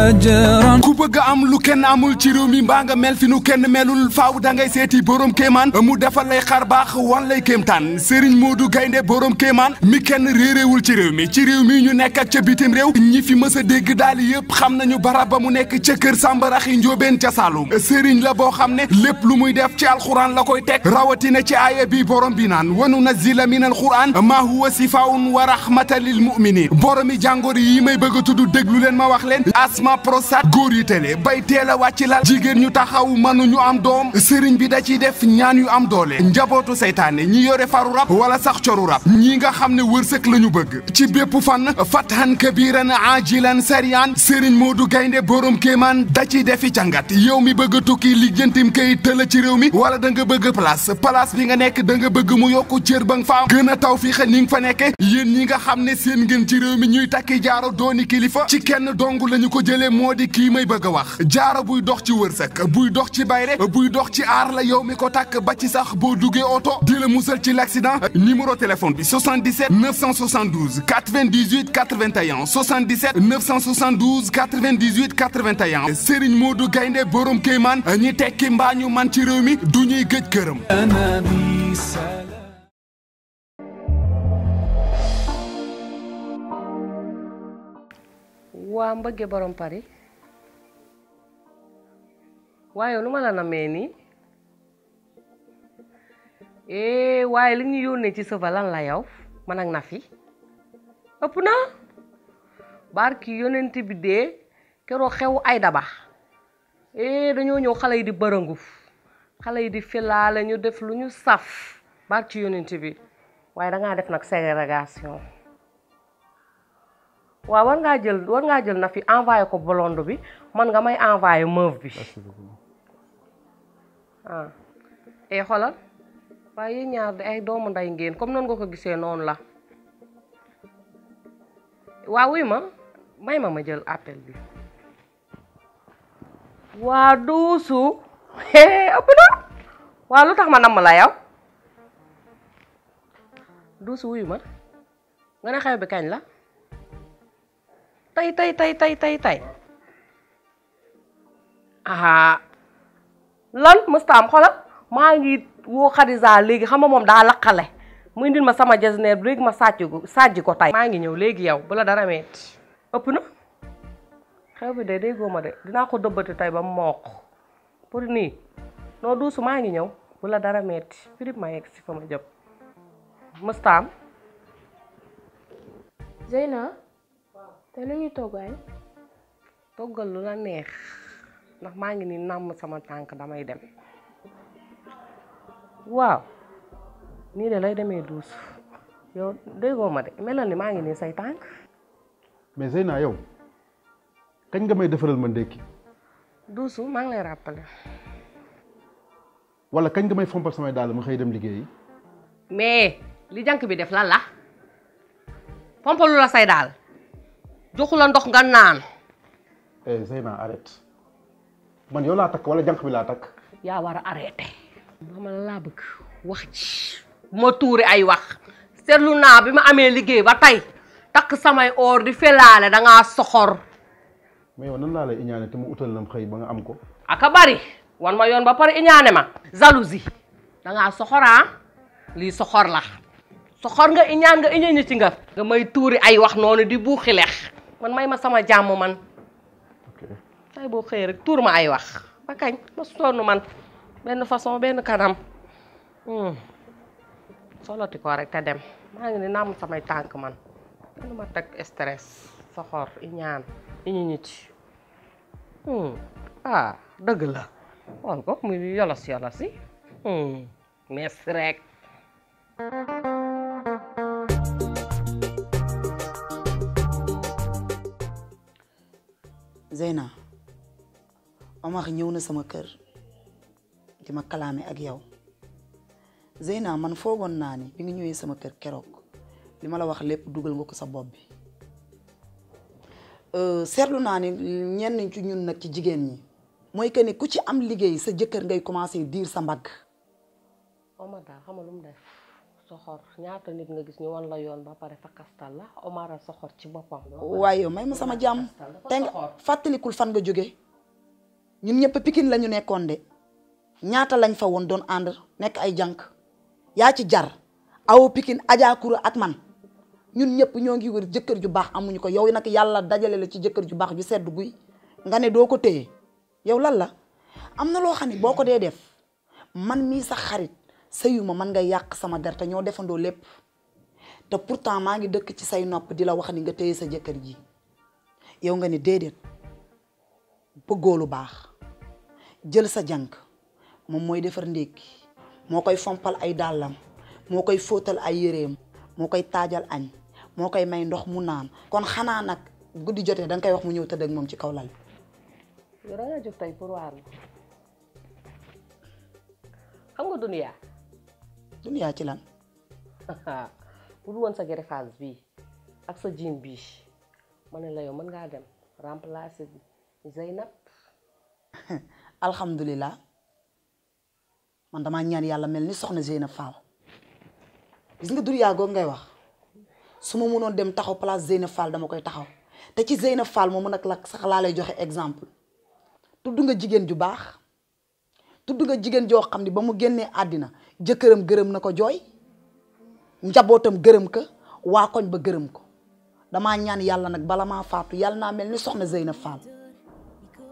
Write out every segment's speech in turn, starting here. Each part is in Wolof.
أجرا ku bëgg am lu kenn amul ci réew mi mbaa nga mel fi nu kenn melul faaw dangay seeti borom kéemaan mu defal lay xar baax wan lay kéemtaan Serigne Modou Gaynde borom kéemaan mi kenn réeréewul ci réew mi ñu nekk ak ca bitim réew ñi fi mës a dégg daal yëpp xam nañu barab ba mu nekk ca kër Sàmbaraxi Njóobeen ca Saalum Serigne la boo xam ne lépp lu muy def ci alxuraan la koy teg rawatina ci aaya bi borom bi naan wa nunazzila min alxuraan maa huwa sifaa'un wa rahmatan lil mu'minin boromi jàngoro yi may bëgg a tudd déglu leen ma wax leen asma prostate góor yi télé bay teel a wàcc lal jigéen ñu taxaw mënuñu am doom sëriñ bi da ciy def ñaan yu am doole njabootu seytaane ñi yore faru rab wala sax coru rab ñi nga xam ne wërsëg la ñu bëgg ci bépp fan fathan kabiran ajilan sarian Serigne Modou Gaynde borom kéemaan da ciy defi càngat yow mi bëgg a tukki lijjantim kay tëla ci réew mi wala da nga bëgg place bi nga nekk da nga bëgg mu yokku cër ba nga fa am gën a taw fii ni nga fa nekke yéen ñi nga xam ne seen ngeen ci réew mi ñuy takki jaaro dooni kilifa ci kenn dong lañu ko jëlee moo di kii may bëgg a wax jaaro buy dox ci wërsëg buy dox ci bayre buy dox ci aar la yow mi ko takk ba ci sax boo duggee oto di la musal ci l'accident numéro téléphone bi 77 972 98 81 77 972 98 81 Serigne Modou Gaynde borom kéemaan ñi tekki mbaa ñu man ci réew mi du ñuy gëj këram. waa mbëgge borom Paris waaye lu ma la namee nii waaye li ñu yónnee ci sëfa lan la yow man ak Nafi ëpp na barki yonent bi dee keroog xew ay daba dañoo ñëw xale yi di bërënguf xale yi di filaale ñu def lu ñu saf barki yonent bi waaye dangaa def nag ségrégation waaw war ngaa jël Nafi envoyé ko blonde bi man nga may envoyé mauve bi xoolal waaye yéen ñaar di ay doomu nday ngeen comme noonu nga ko gisee noonu la waaw wuy ma may ma jël appel bi waa duusu ëpp na waa lu tax ma namm la yow duusu wuy ma nga ne xew bi kañ la tey lan mëstaam xoolal maa ngi woo Xadisa léegi xam nga moom daa laqale mu indil ma sama jasneer bi léegi ma sàjji ko tey maa ngi ñëw léegi yow bu la dara metti ëpp na xew bi de déggoo ma de dinaa ko dëbbati tey ba mooq pour nii noo duusu maa ngi ñëw bu la dara metti firib ma yegg si fa ma jëm mëstaam Zeyna te lu ñuy toggaay toggal lu la neex ndax maa ngi ni nàmm sama tànk damay dem waaw nii de lay demee duus yow déggoo ma de melal ni maa ngi nii say tànk mais Zeyna yow kañ nga may defaral ma ndékki duusu maa ngi lay rappelé wala kañ nga may fompal samay daal ma xëy dem liggéeyi mais li jànk bi def lan la fompalu la say daal joxu la ndox nga naan Zeyna arrête man yow laa takk wala jànq bi laa takk yaa war a arrêté ma laa bëgg wax ji bu ma tuuri ay wax seetlu naa bi ma amee liggéey ba tey takk samay or di felaale dangaa soxor mais yow nan laa lay iñaane te mu utal lam xëy ba nga am ko aka bari wan ma yoon ba pare iñaane ma jalousie dangaa soxoraa lii soxor la soxor nga iñaan nga iñañi ci nga may tuuri ay wax noonu di buuxi lex man may ma sama jàmm man tay boo xëyee rek tuur ma ay wax ba kañ ma sonn man benn façon benn kanam soloti ko rek te dem maa ngi ni namm samay tànk man benn ma teg stress soxor iñaan iñu ci dëgg la xool ko muy yolos mes rek Zeyna Omar ñëw na sama kër di ma kalaame ak yow Zeyna man foogoon naa ni bi nga ñëwee sama kër keroog li ma la wax lépp dugal nga ko sa bopp bi seetlu naa ni ñenn ci ñun nag ci jigéen ñi mooy que ni ku ci am liggéey sa jëkkër ngay commencé diir sa mbagg. Omar daal xam nga lu mu def soxor ñaata nit nga gis ñu wan la yoon ba pare fakastal la Omar a soxor ci boppam. waaye yow may ma sama jàmm. dafa te nga fàttalikul fan nga jóge ñun ñëpp Pikine la ñu nekkoon de ñaata lañ fa woon doon ànd nekk ay jànk yaa ci jar awo Pikine Adja Koura ak man ñun ñëpp ñoo ngi wër jëkkër ju baax amuñu ko yow nag yàlla dajale la ci jëkkër ju baax ju sedd guy nga ne doo ko téye yow lan la am na loo xam ne boo ko dee def man mii sax xarit sëyuma man nga yàq sama der te ñoo defandoo lépp te pourtant maa ngi dëkk ci say nopp di la wax ni nga téye sa jëkkër ji yow nga ne déedéet bëggoo lu baax jël sa jànk moom mooy defar ndékki moo koy fompal ay dàllam moo koy fóotal ay yéreem moo koy taajal añ moo koy may ndox mu naan kon xanaa nag guddi jotee danga koy wax mu ñëw tëdd ak moom ci kaw lal yow da nga jóg tey pour waar la xam nga duniyaa ci lan bu dul woon sa greffage bii ak sa jean bii ma ne la yow mën ngaa dem remplacer bi Zeynab alhamdulilah man damaa ñaan yàlla mel ni soxna Zeynab Fall gis nga duniyaa googu ngay wax su ma mënoon dem taxaw place Zeynab Fall dama koy taxaw te ci Zeynab Fall moom nag la sax laa lay joxe exemple tudd nga jigéen ju baax tudd nga jigéen joo xam ne ba mu génnee àddina jëkkëram gërëm na ko jooy njabootam gërëm ko waa koñ ba gërëm ko damaa ñaan yàlla nag bala maa faatu yàlla naa mel ni soxna Zeynab Fall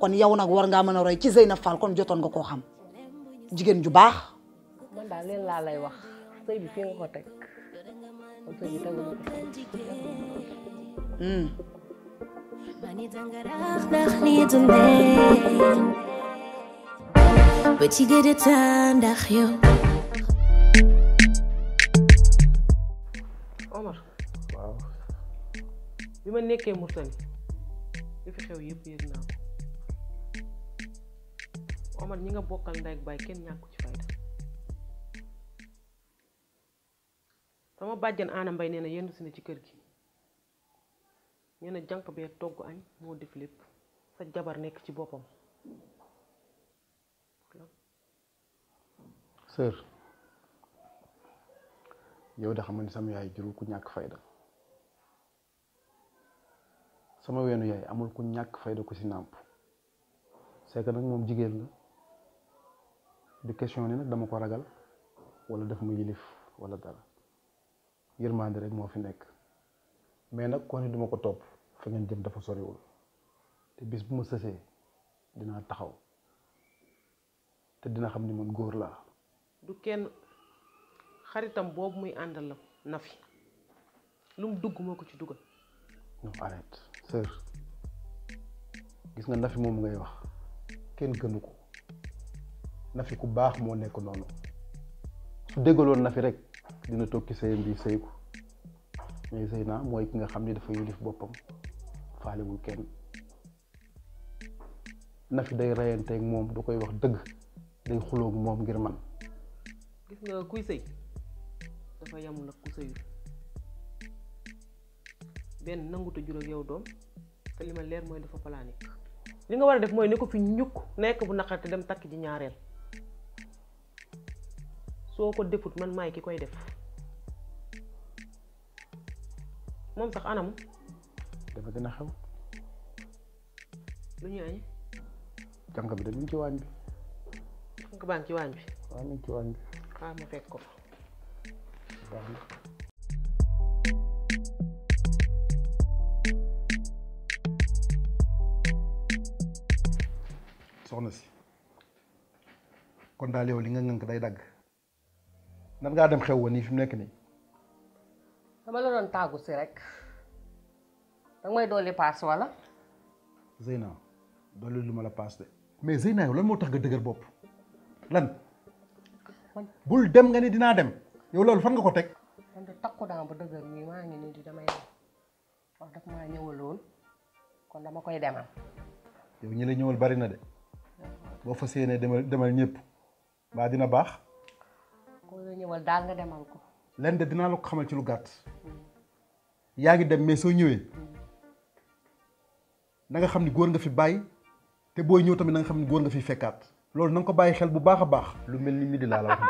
kon yow nag war ngaa mën a roy ci Zeynab Fall kon jotoon nga koo xam jigéen ju baax. man daal leen laa lay wax sëy bi fii nga ko teg kon sëy bi tegu ba ci gëdë taan ndax yow. Omar. waaw. bi ma nekkee Mourtani li fi xew yëpp yëg naa ko Omar ñi nga bokkal ndey ak baay kenn ñàkku ci fayda sama bàjjan Ana Mbay nee na yenn si ne ci kër gi nee na jànq bee togg añ moo def lépp sa jabar nekk ci boppam. sœur yow de xam nga ni sama yaay jurul ku ñàkk fayda sama weenu yaay amul ku ñàkk fayda ku si nàmp c'est que nag moom jigéen la di question ni nag dama ko ragal wala daf ma yilif wala dara yërmande rek moo fi nekk mais nag kon ni duma ko topp fa ngeen jëm dafa soriwul te bis bu ma sësee dinaa taxaw te dina xam ni man góor laa du kenn xaritam boobu muy àndal la Nafi lu mu dugg moo ko ci dugal. non arrête sœur gis nga Nafi moom ngay wax kenn gënu ko Nafi ku baax moo nekk noonu su déggaloon Nafi rek dina toog ci sëyam bi sëy ko mais sëy naa mooy ki nga xam ni dafa yilif boppam faalewul kenn Nafi day reyanteeg moom du koy wax dëgg day xuloog moom ngir man. gis nga kuy sëy dafa yamul ak ku sëyul benn nanguta jur ak yow doom te li ma leer mooy dafa planique li nga war a def mooy ne ko fi ñukk nekk bu naqar te dem takk ji ñaareel soo ko defut man maay ki koy def moom sax anam dafa dina xew lu ñuy añe jànq bi dañu ci waañ bi jànq baa ngi ci waañ bi waaw ñu ci waañ bi xaar ma fekk ko fa baax na soxna si kon daal yow li nga ngënk day dagg nan ngaa dem xew wa nii fi mu nekk nii dama la doon tàggu si rek danga may dolli paas wala Zeyna dolli lu ma la paas de mais Zeyna yow lan moo tax nga dëgër bopp lan bul dem nga ni dinaa dem yow loolu fan nga ko teg man de takku dama ba dëgër nii maa ngi nii di damay dem wax daf maa ñëwaloon kon dama koy demal yow ñi la ñëwal bari na de boo fas yéenee demal ñëpp mbaa dina baax ko la ñëwal daal nga demal ko len de dinaa la ko xamal ci lu gàtt yaa ngi dem mais soo ñëwee na nga xam ni góor nga fi bàyyi te booy ñëw tamit na nga xam ni góor nga fi fekkaat loolu na nga ko bàyyi xel bu baax a baax lu mel ni midi laa la wax ne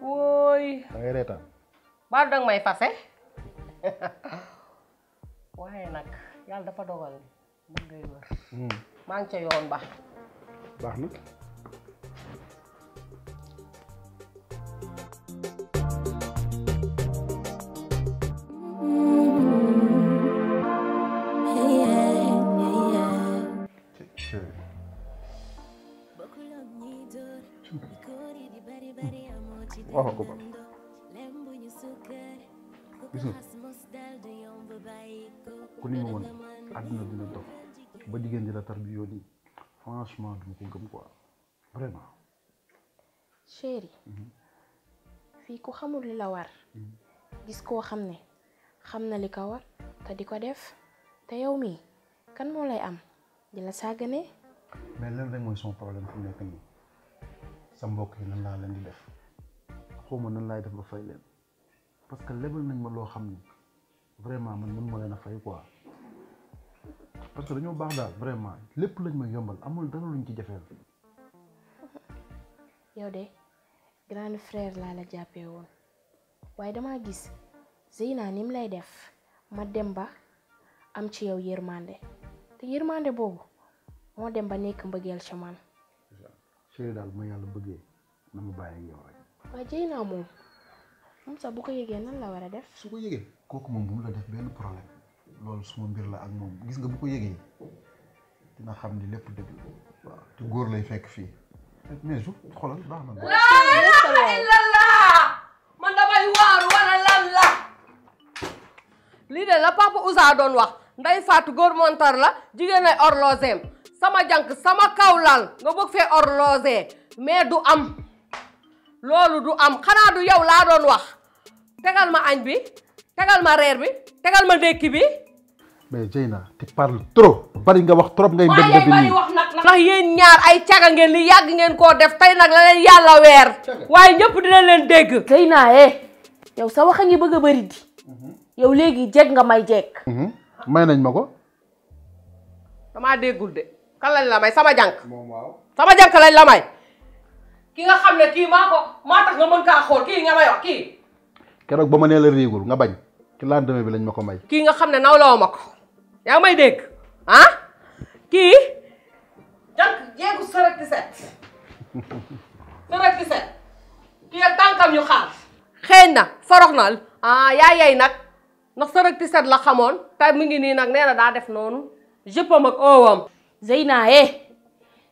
wooy da ngay reetaan baa danga may fase waaye nag yàlla dafa dogal ni mën ngay wër maa ngi ca yoon ba baax na wax ko ba gis nga ku ni ma woon àdduna dina dox ba jigéen di la tar bi yoon yi franchement duma ko gëm quoi vraiment chéri fii ku xamul li la war gis koo xam ne xam na li ko war te di ko def te yow mii kan moo lay am di la sàggane mais leen rek mooy son problème fu nekk nii sa mbokk yi nan laa leen di def xawma nan laay def ba fay leen parce que lebal nañ ma loo xam ni vraiment man mën ma leen a fay quoi parce que dañoo baax daal vraiment lépp lañ ma yombal amul dara luñ ci jafeel yow de grand frère laa la jàppee woon waaye dama gis Zeyna ni mu lay def ma dem ba am ci yow yërmande te yërmande boobu moo dem ba nekk mbëggeel ci man chéri daal bu ma yàlla bëggee na ma bàyyi ak yow rek waaye Zeyna moom sax bu ko yëgee nan la war a def su ko yëgee kooku moom bu mu la def benn problème loolu suma mbir la ak moom gis nga bu ko yëgee dina xam ni lépp dëgg la waaw te góor lay fekk fii mais su xoolal baax na laa ilaaha illallaah man damay waaru wala lan la lii de la papa Ousa doon wax nday Fatou góor montar la jigéen ay horlogeem sama jànk sama kaw lal nga bëgg fee horloger mais du am loolu du am xanaa du yow laa doon wax tegal ma añ bi tegal ma reer bi tegal ma ndékki bi mais Zeyna tu parles trop bari nga wax trop ngay ndëb ndëb bari wax nag ndax yéen ñaar ay caga ngeen li yàgg ngeen koo def tey nag la leen yàlla weer waaye ñëpp dina leen dégg Zeyna yow sa wax a ngi bëgg a bari di yow léegi jeg nga may jekk may nañ ma ko damaa déggul de kan lañ la may sama jànk moom waaw sama jànk lañ la may ki nga xam ne kii maa tax nga mën kaa xool kii nga may wax kii keroog ba ma nee la riigul nga bañ ci lendemain bi lañ ma ko may kii nga xam ne nawloo ma ko yaa may dégg ah kii jànk jeegu sërëg di set sërëg di set kii ak tànkam ñu xaar xeeñ na forox na yaa yey nag ndax sërëg di set la xamoon te mu ngi nii nag nee na daa def noonu jëppam ak oowam Zeyna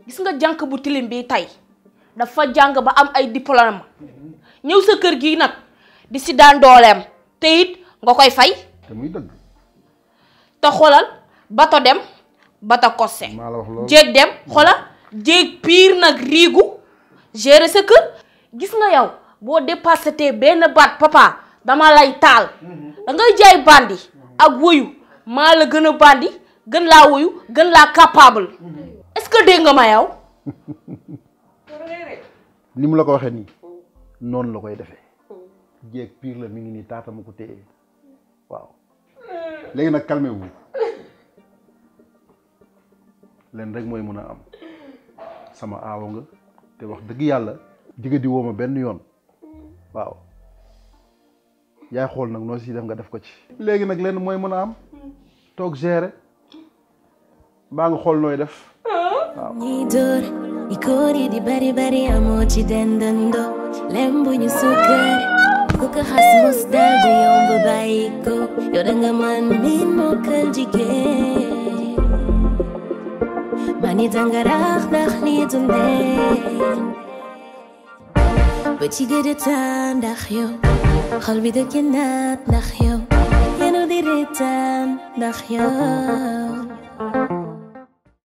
gis nga jànk bu tilim bi tey dafa jàng ba am ay diplôme ñëw sa kër gi nag di si daan dooleem te it nga koy fay te muy dëgg te xoolal bato dem bato kosse maa la wax loolu jéeg dem xoolal jéeg piir nag riigu gérer sa kër gis nga yow boo dépassé te benn baat papa dama lay taal da ngay jaay bandi ak wuyu maa la gën a bandi gën laa wuyu gën laa capable est-ce que dégg nga ma yow ni mu la ko waxee nii noonu la koy defee jéeg piir la mi ngi nii taata ma ko téye waaw léegi nag calmez-vous leen rek mooy mën a am sama aawo nga te wax dëgg yàlla jigéen di woo ma benn yoon waaw yaay xool nag noo si def nga def ko ci léegi nag leen mooy mën a am toog gérer baa nga xool nooy def waaw ñi door i koori di bari bari amoo ci dendando lembu ñu sukkar ku ko xas mos dal du yomb bàyyi ko yow danga man min moo kër jigéen mani danga rax ndax lii du neen ba ci gëdd taan ndax yow xol bi dëkk naat ndax yow yenu di reetaan ndax yow